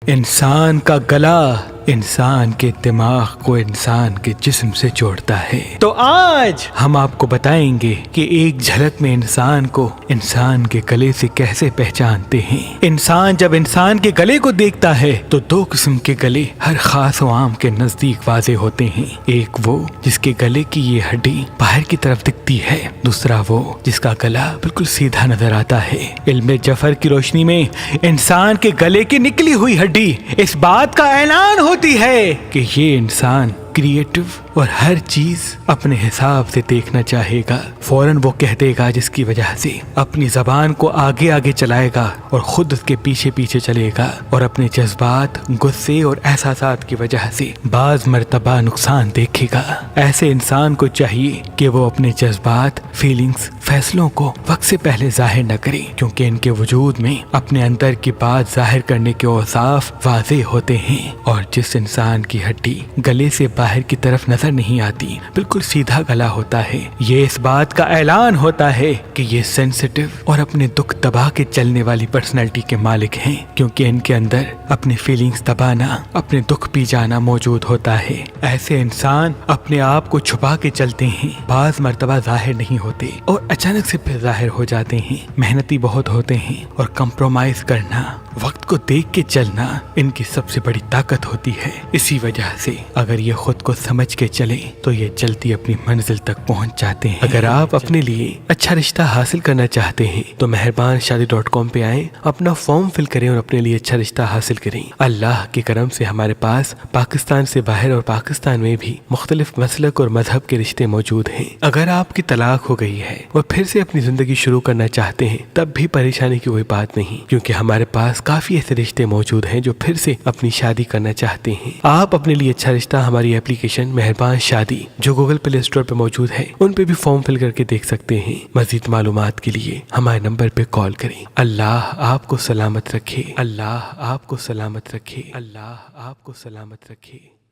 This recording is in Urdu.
انسان کا گلا انسان کے دماغ کو انسان کے جسم سے جوڑتا ہے۔ تو آج ہم آپ کو بتائیں گے کہ ایک جھلک میں انسان کو انسان کے گلے سے کیسے پہچانتے ہیں۔ انسان جب انسان کے گلے کو دیکھتا ہے تو دو قسم کے گلے ہر خاص و عام کے نزدیک واضح ہوتے ہیں۔ ایک وہ جس کے گلے کی یہ ہڈی باہر کی طرف دکھتی ہے، دوسرا وہ جس کا گلا بالکل سیدھا نظر آتا ہے۔ علم جعفر کی روشنی میں انسان کے گلے کی نکلی ہوئی ہڈی اس بات کا اعلان ہوتی ہے کہ یہ انسان کریٹو اور ہر چیز اپنے حساب سے دیکھنا چاہے گا۔ فوراً وہ کہہ دے گا، جس کی وجہ سے اپنی زبان کو آگے آگے چلائے گا اور خود اس کے پیچھے پیچھے چلے گا، اور اپنے جذبات، غصے اور احساسات کی وجہ سے بعض مرتبہ نقصان دیکھے گا۔ ایسے انسان کو چاہیے کہ وہ اپنے جذبات، فیلنگز، فیصلوں کو وقت سے پہلے ظاہر نہ کرے، کیونکہ ان کے وجود میں اپنے اندر کی بات ظاہر کرنے کے اوصاف واضح ہوتے ہیں۔ اور جس انسان کی ہڈی گلے سے باہر کی طرف نظر نہیں آتی، بالکل سیدھا گلا ہوتا ہے، یہ اس بات کا اعلان ہوتا ہے کہ یہ سینسٹیو اور اپنے دکھ دبا کے چلنے والی پرسنالٹی کے مالک ہیں، کیونکہ ان کے اندر اپنے فیلنگز دبانا، اپنے دکھ پی جانا موجود ہوتا ہے۔ ایسے انسان اپنے آپ کو چھپا کے چلتے ہیں، بعض مرتبہ ظاہر نہیں ہوتے اور اچانک سے پھر ظاہر ہو جاتے ہیں۔ محنتی بہت ہوتے ہیں اور کمپرومائز کرنا، وقت کو دیکھ کے چلنا ان کی سب سے بڑی طاقت ہوتی ہے۔ اسی وجہ سے اگر یہ خود کو سمجھ کے چلے تو یہ جلدی اپنی منزل تک پہنچ جاتے ہیں۔ اگر آپ اپنے لیے اچھا رشتہ حاصل کرنا چاہتے ہیں تو مہربان شادی.com پہ آئیں، اپنا فارم فل کریں اور اپنے لیے اچھا رشتہ حاصل کریں۔ اللہ کے کرم سے ہمارے پاس پاکستان سے باہر اور پاکستان میں بھی مختلف مسلک اور مذہب کے رشتے موجود ہیں۔ اگر آپ کی طلاق ہو گئی ہے اور پھر سے اپنی زندگی شروع کرنا چاہتے ہیں تب بھی پریشانی کی کوئی بات نہیں، کیونکہ ہمارے پاس کافی ایسے رشتے موجود ہیں جو پھر سے اپنی شادی کرنا چاہتے ہیں۔ آپ اپنے لیے اچھا رشتہ ہماری اپلیکیشن مہربان شادی جو گوگل پلے اسٹور پہ موجود ہے ان پہ بھی فارم فل کر کے دیکھ سکتے ہیں۔ مزید معلومات کے لیے ہمارے نمبر پہ کال کریں۔ اللہ آپ کو سلامت رکھے، اللہ آپ کو سلامت رکھے، اللہ آپ کو سلامت رکھے۔